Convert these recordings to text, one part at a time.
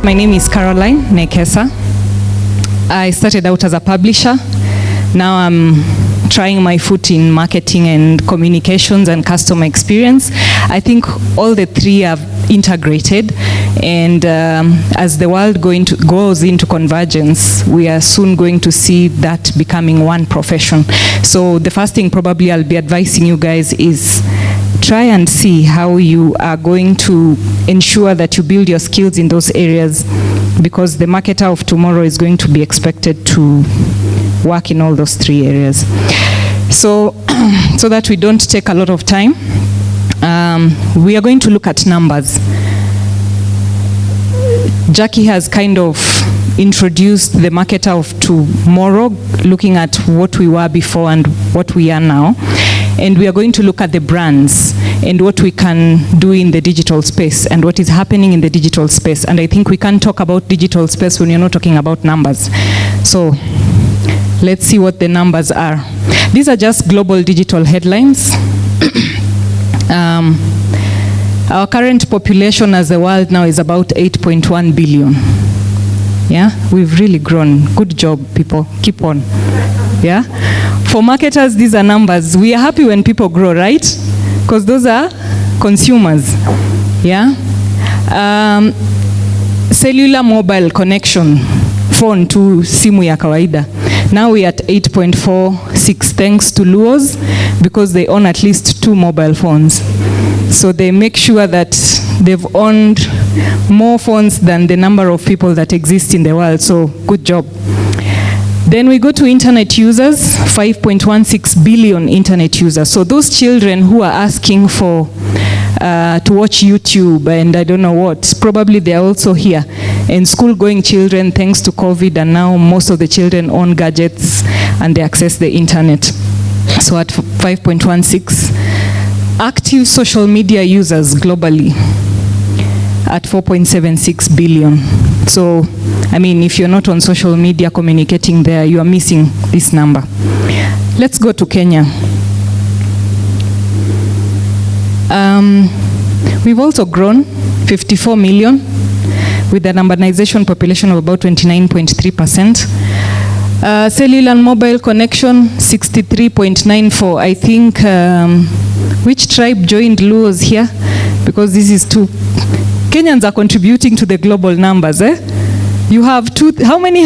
My name is Carolyne, Nekesa. I started out as a publisher. Now I'm trying my foot in marketing and communications and customer experience. I think all the three have integrated, and as the world goes into convergence, we are soon going to see that becoming one profession. So the first thing probably I'll be advising you guys is try and see how you are going to ensure that you build your skills in those areas, because the marketer of tomorrow is going to be expected to work in all those three areas. So, so that we don't take a lot of time, we are going to look at numbers. Jackie has kind of introduced the marketer of tomorrow, looking at what we were before and what we are now. And we are going to look at the brands and what we can do in the digital space and what is happening in the digital space. And I think we can't talk about digital space when you're not talking about numbers. So let's see what the numbers are. These are just global digital headlines. Our current population as a world now is about 8.1 billion. Yeah, we've really grown. Good job, people. Keep on. Yeah. For marketers, these are numbers. We are happy when people grow, right? Because those are consumers. Yeah. Cellular mobile connection, phone to simu ya kawaida. Now we are at 8.46 thanks to Luos, because they own at least 2 mobile phones. So they make sure that they've owned more phones than the number of people that exist in the world. So good job. Then we go to internet users, 5.16 billion internet users. So those children who are asking for to watch YouTube and I don't know what, probably they're also here. And school-going children, thanks to COVID, and now most of the children own gadgets and they access the internet. So at 5.16. Active social media users globally at 4.76 billion. So, I mean, if you're not on social media communicating there, you are missing this number. Let's go to Kenya. We've also grown 54 million with an urbanization population of about 29.3%. Cellular and mobile connection, 63.94. I think, which tribe joined Luos here? Because this is two. Kenyans are contributing to the global numbers, eh? You have two, how many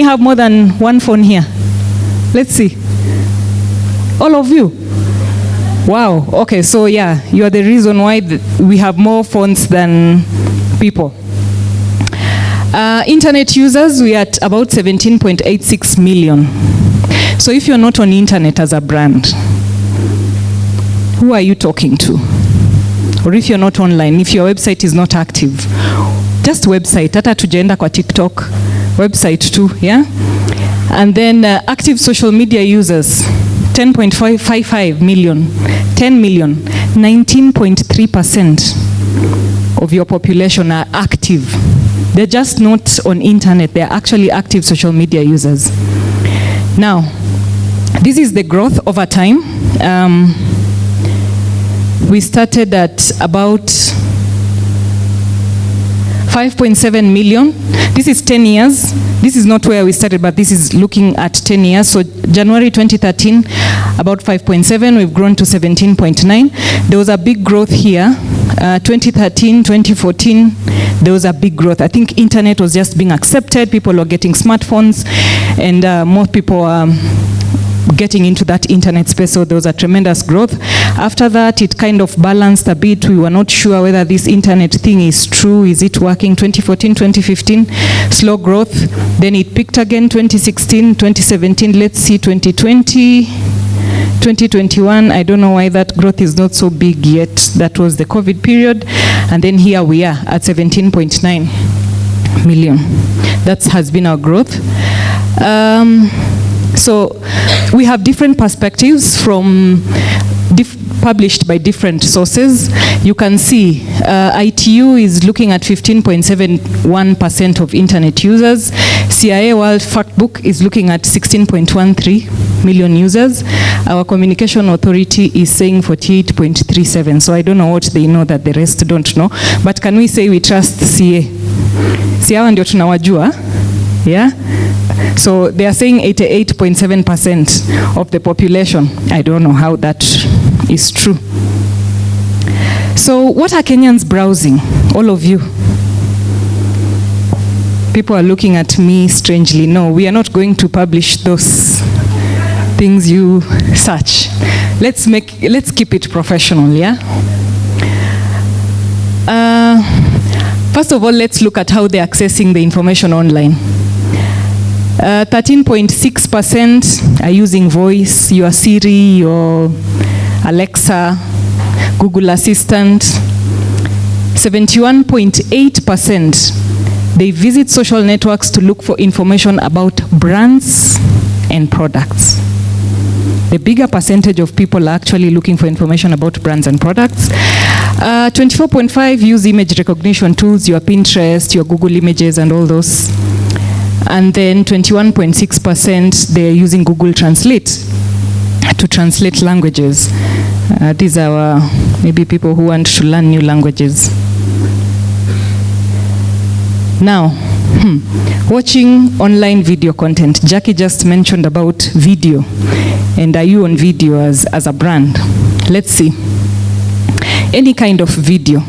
have more than one phone here? Let's see. All of you? Wow, okay, so yeah, you are the reason why we have more phones than people. Internet users, we are at about 17.86 million. So if you're not on internet as a brand, who are you talking to? Or if you're not online, if your website is not active, just website, hata tujaenda kwa TikTok, website too, yeah? And then active social media users, 10.55 million, 10 million, 19.3% of your population are active. They're just not on internet, they're actually active social media users. Now, this is the growth over time. We started at about 5.7 million. This is 10 years. This is not where we started, but this is looking at 10 years. So January 2013, about 5.7, we've grown to 17.9. There was a big growth here. 2013, 2014, there was a big growth. I think internet was just being accepted. People were getting smartphones, and more people are getting into that internet space, so there was a tremendous growth. After that, it kind of balanced a bit. We were not sure whether this internet thing is true, is it working? 2014, 2015, slow growth. Then it picked again, 2016, 2017, let's see, 2020, 2021, I don't know why that growth is not so big yet. That was the COVID period. And then here we are at 17.9 million. That has been our growth. So we have different perspectives from published by different sources. You can see ITU is looking at 15.71% of internet users. CIA World Factbook is looking at 16.13 million users. Our Communication Authority is saying 48.37. So I don't know what they know that the rest don't know. But can we say we trust CA? Si hawa ndio tunawajua. Yeah? So they are saying 88.7% of the population. I don't know how that is true. So what are Kenyans browsing? All of you. People are looking at me strangely. No, we are not going to publish those things you search. Let's keep it professional, yeah? First of all, let's look at how they're accessing the information online. 13.6% are using voice, your Siri, your Alexa, Google Assistant. 71.8% they visit social networks to look for information about brands and products. The bigger percentage of people are actually looking for information about brands and products. 24.5% use image recognition tools, your Pinterest, your Google Images, and all those. And then 21.6% they're using Google Translate to translate languages. These are maybe people who want to learn new languages. Now, watching online video content. Jackie just mentioned about video. And are you on video as a brand? Let's see. Any kind of video,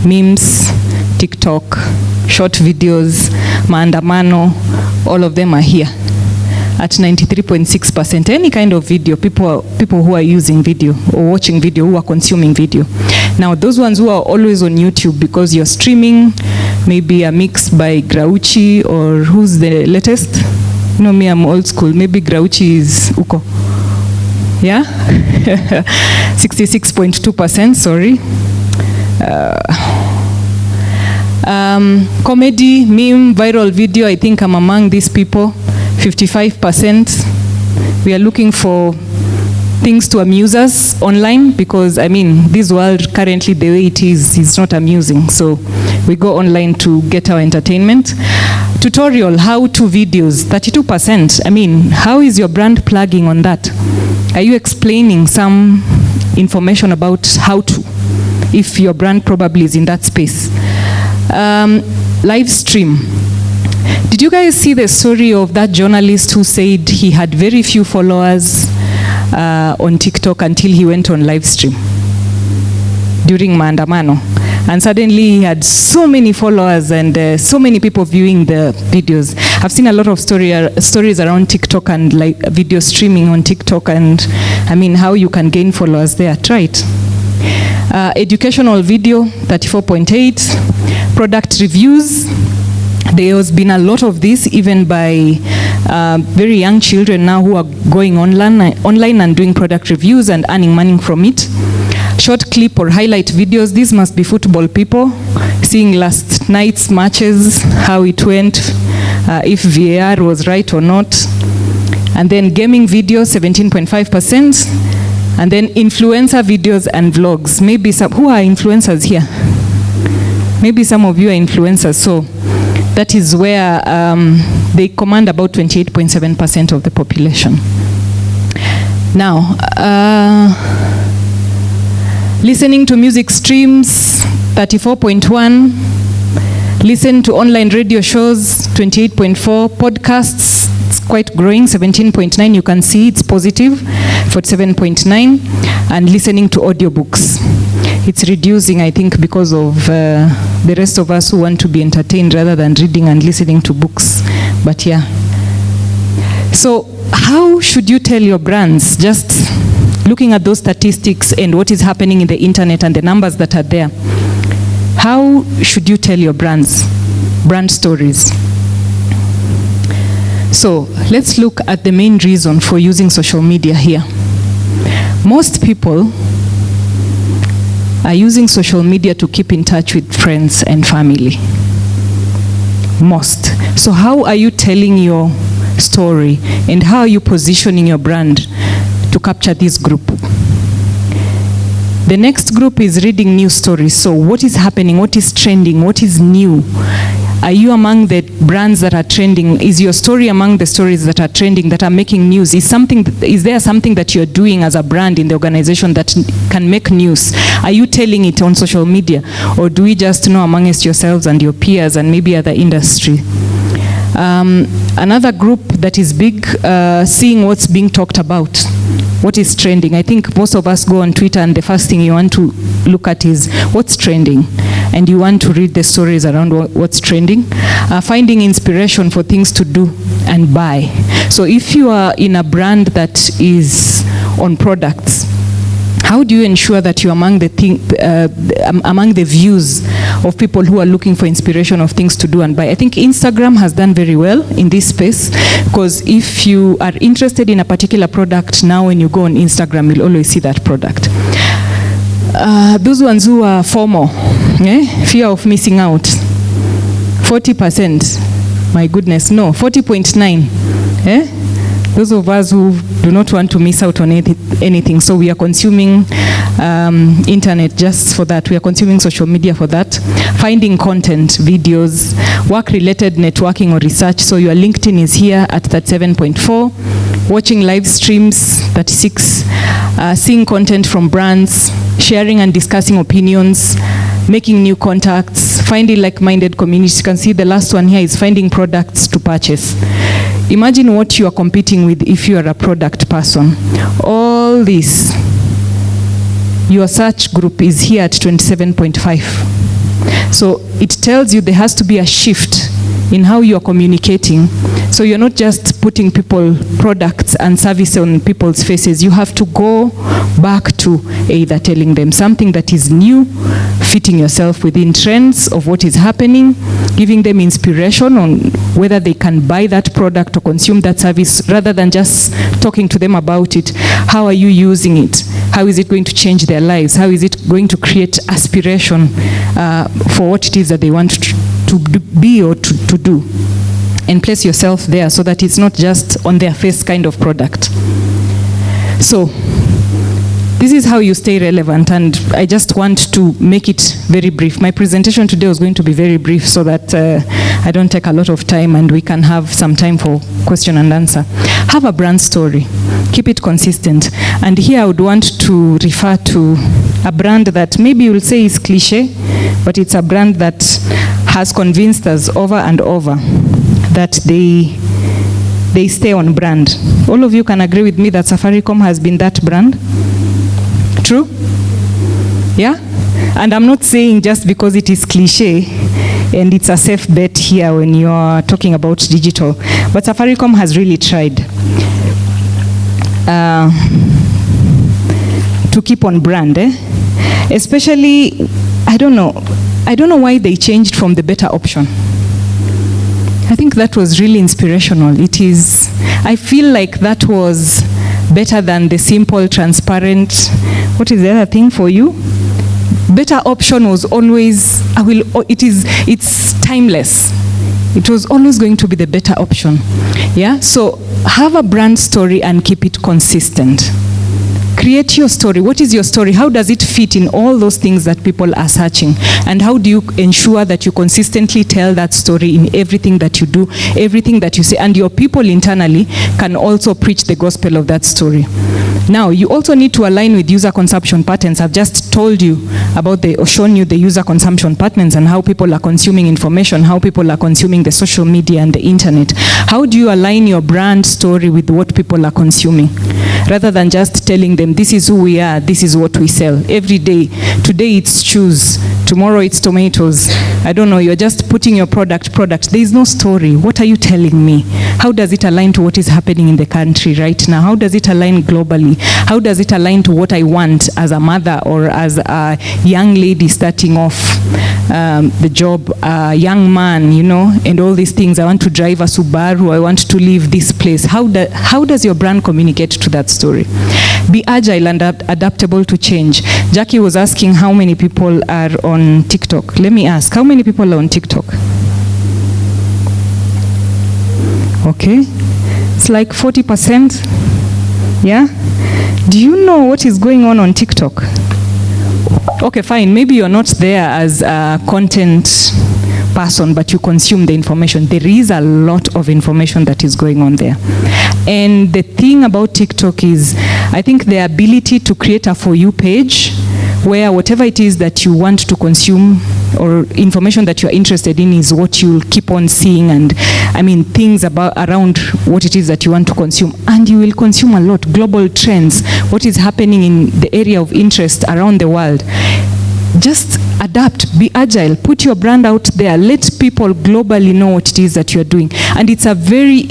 memes, TikTok, short videos, maandamano, all of them are here at 93.6%. Any kind of video, people who are using video or watching video, who are consuming video. Now, those ones who are always on YouTube because you're streaming, maybe a mix by Grauchi, or who's the latest? You know me, I'm old school. Maybe Grauchi is Uko. Yeah? 66.2%, sorry. Comedy, meme, viral video, I think I'm among these people. 55%. We are looking for things to amuse us online because, I mean, this world currently the way it is not amusing. So we go online to get our entertainment. Tutorial, how-to videos, 32%. I mean, how is your brand plugging on that? Are you explaining some information about how to, if your brand probably is in that space? Live stream. Did you guys see the story of that journalist who said he had very few followers on TikTok until he went on live stream during maandamano? And suddenly he had so many followers and so many people viewing the videos. I've seen a lot of stories around TikTok and like video streaming on TikTok, and I mean how you can gain followers there. Try it. Educational video, 34.8. Product reviews. There has been a lot of this even by very young children now who are going online and doing product reviews and earning money from it. Short clip or highlight videos. These must be football people, seeing last night's matches, how it went, if VAR was right or not. And then gaming videos, 17.5%. And then influencer videos and vlogs. Maybe some, who are influencers here? Maybe some of you are influencers, so that is where they command about 28.7% of the population. Now, listening to music streams, 34.1. Listen to online radio shows, 28.4. Podcasts, it's quite growing, 17.9. You can see it's positive, 47.9. And listening to audiobooks. It's reducing, I think, because of the rest of us who want to be entertained rather than reading and listening to books. But yeah. So how should you tell your brands? Just looking at those statistics and what is happening in the internet and the numbers that are there. How should you tell your brands? Brand stories. So let's look at the main reason for using social media here. Most people are using social media to keep in touch with friends and family. Most. So how are you telling your story and how are you positioning your brand to capture this group? The next group is reading news stories. So what is happening? What is trending? What is new? Are you among the brands that are trending? Is your story among the stories that are trending, that are making news? Is there something that you're doing as a brand in the organization that can make news? Are you telling it on social media? Or do we just know amongst yourselves and your peers and maybe other industry? Another group that is big, seeing what's being talked about. What is trending? I think most of us go on Twitter and the first thing you want to look at is what's trending. And you want to read the stories around what's trending. Finding inspiration for things to do and buy. So if you are in a brand that is on products, how do you ensure that you're among the views of people who are looking for inspiration of things to do and buy? I think Instagram has done very well in this space, because if you are interested in a particular product, now when you go on Instagram, you'll always see that product. Those ones who are FOMO, fear of missing out, 40%, my goodness, no, 40.9, those of us who do not want to miss out on anything. So we are consuming internet just for that. We are consuming social media for that. Finding content, videos, work-related networking or research. So your LinkedIn is here at 37.4. Watching live streams, 36. Seeing content from brands. Sharing and discussing opinions. Making new contacts. Finding like-minded communities. You can see the last one here is finding products to purchase. Imagine what you are competing with if you are a product person. All this, your search group is here at 27.5. So it tells you there has to be a shift in how you are communicating. So you're not just putting products and services on people's faces. You have to go back to either telling them something that is new, fitting yourself within trends of what is happening, giving them inspiration on whether they can buy that product or consume that service, rather than just talking to them about it. How are you using it? How is it going to change their lives? How is it going to create aspiration for what it is that they want to be or to do? And place yourself there so that it's not just on their face kind of product. So this is how you stay relevant, and I just want to make it very brief. My presentation today was going to be very brief so that I don't take a lot of time and we can have some time for question and answer. Have a brand story. Keep it consistent. And here I would want to refer to a brand that maybe you'll say is cliche, but it's a brand that has convinced us over and over that they stay on brand. All of you can agree with me that Safaricom has been that brand? True? Yeah? And I'm not saying just because it is cliche and it's a safe bet here when you're talking about digital, but Safaricom has really tried to keep on brand, especially, I don't know why they changed from the better option. I think that was really inspirational. I feel like that was better than the simple, transparent, what is the other thing for you? Better option was always, it's timeless. It was always going to be the better option. Yeah, so have a brand story and keep it consistent. Create your story. What is your story? How does it fit in all those things that people are searching? And how do you ensure that you consistently tell that story in everything that you do, everything that you say, and your people internally can also preach the gospel of that story? Now, you also need to align with user consumption patterns. I've just told you about or shown you the user consumption patterns and how people are consuming information, how people are consuming the social media and the internet. How do you align your brand story with what people are consuming? Rather than just telling them, this is who we are, this is what we sell. Every day, today it's shoes, tomorrow it's tomatoes. I don't know, you're just putting your product. There is no story. What are you telling me? How does it align to what is happening in the country right now? How does it align globally? How does it align to what I want as a mother or as a young lady starting off the job, a young man, and all these things? I want to drive a Subaru, I want to leave this place. How does your brand communicate to that story? Be agile and adaptable to change. Jackie was asking how many people are on TikTok. Let me ask, how many people are on TikTok? Okay, it's like 40%. Yeah? Do you know what is going on TikTok? Okay, fine. Maybe you're not there as a content person, but you consume the information. There is a lot of information that is going on there. And the thing about TikTok is, I think the ability to create a For You page where whatever it is that you want to consume or information that you're interested in is what you'll keep on seeing, and I mean things around what it is that you want to consume, and you will consume a lot. Global trends, what is happening in the area of interest around the world. Just adapt, be agile, put your brand out there, let people globally know what it is that you're doing. And it's a very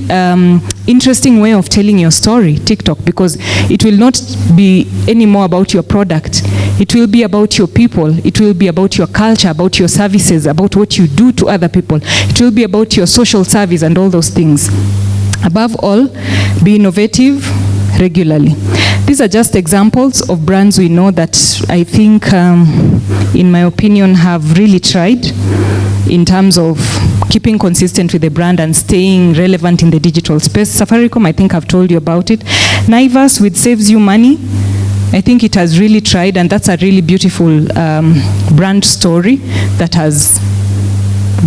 interesting way of telling your story, TikTok, because it will not be any more about your product. It will be about your people. It will be about your culture, about your services, about what you do to other people. It will be about your social service and all those things. Above all, be innovative regularly. These are just examples of brands we know that I think, in my opinion, have really tried in terms of keeping consistent with the brand and staying relevant in the digital space. Safaricom, I think I've told you about it. Naivas, which saves you money, I think it has really tried, and that's a really beautiful brand story that has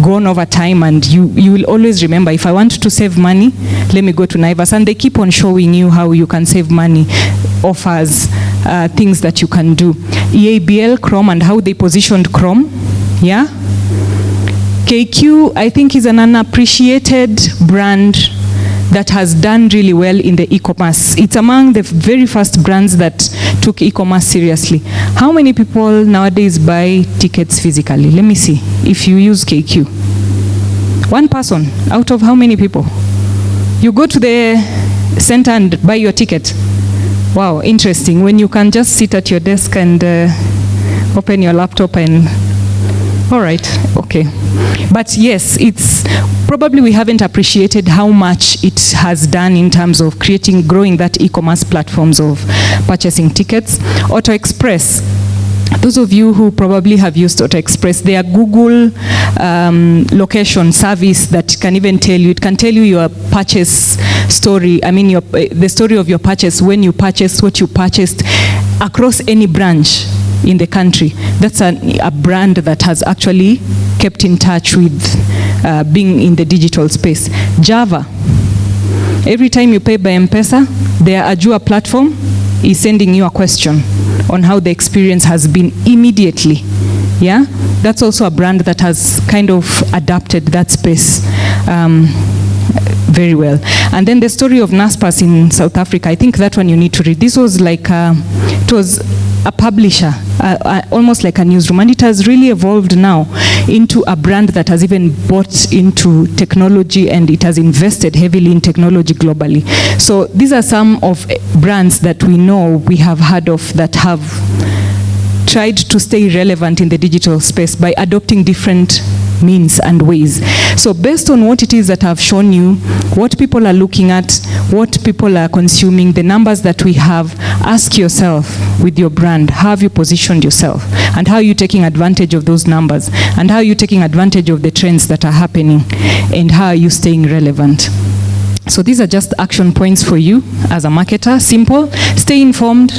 gone over time, and you will always remember, if I want to save money, let me go to Naivas. And they keep on showing you how you can save money, offers, things that you can do. EABL, Chrome, and how they positioned Chrome. Yeah. KQ, I think, is an unappreciated brand that has done really well in the e-commerce. It's among the very first brands that took e-commerce seriously. How many people nowadays buy tickets physically? Let me see. If you use KQ. One person out of how many people? You go to the center and buy your ticket. Wow, interesting. When you can just sit at your desk and open your laptop and... All right, okay. But yes, it's probably we haven't appreciated how much it has done in terms of growing that e-commerce platforms of purchasing tickets. Auto Express. Those of you who probably have used Auto Express, they are Google location service that can even tell you, it can tell you your purchase story, I mean the story of your purchase, when you purchased, what you purchased, across any branch in the country. That's a brand that has actually kept in touch with being in the digital space. Java. Every time you pay by M-Pesa, their Ajua platform is sending you a question on how the experience has been immediately. Yeah? That's also a brand that has kind of adapted that space very well. And then the story of Naspers in South Africa, I think that one you need to read. This was like, it was a publisher, almost like a newsroom, and it has really evolved now into a brand that has even bought into technology, and it has invested heavily in technology globally. So these are some of brands that we know, we have heard of, that have tried to stay relevant in the digital space by adopting different means and ways. So based on what it is that I've shown you, what people are looking at, what people are consuming, the numbers that we have, ask yourself with your brand, how have you positioned yourself? And how are you taking advantage of those numbers? And how are you taking advantage of the trends that are happening? And how are you staying relevant? So these are just action points for you as a marketer. Simple. Stay informed.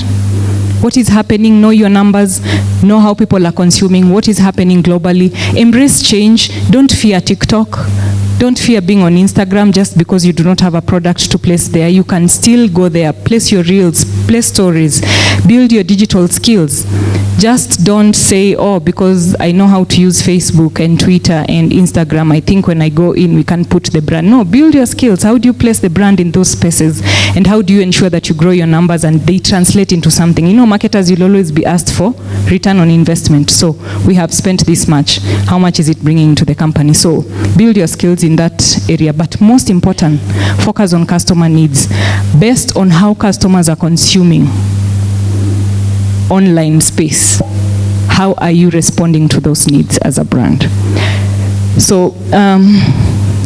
What is happening? Know your numbers. Know how people are consuming. What is happening globally? Embrace change. Don't fear TikTok. Don't fear being on Instagram just because you do not have a product to place there. You can still go there, place your reels, place stories, build your digital skills. Just don't say, oh, because I know how to use Facebook and Twitter and Instagram, I think when I go in, we can put the brand. No, build your skills. How do you place the brand in those spaces? And how do you ensure that you grow your numbers and they translate into something? You know, marketers will always be asked for return on investment. So we have spent this much. How much is it bringing into the company? So build your skills in that area. But most important, focus on customer needs based on how customers are consuming online space. How are you responding to those needs as a brand? So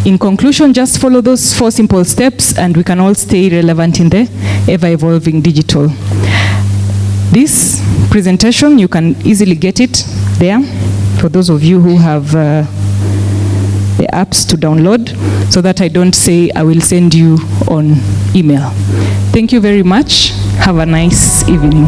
in conclusion, just follow those 4 simple steps and we can all stay relevant in the ever-evolving digital. This presentation, you can easily get it there for those of you who have the apps to download, so that I don't say I will send you on email. Thank you very much. Have a nice evening.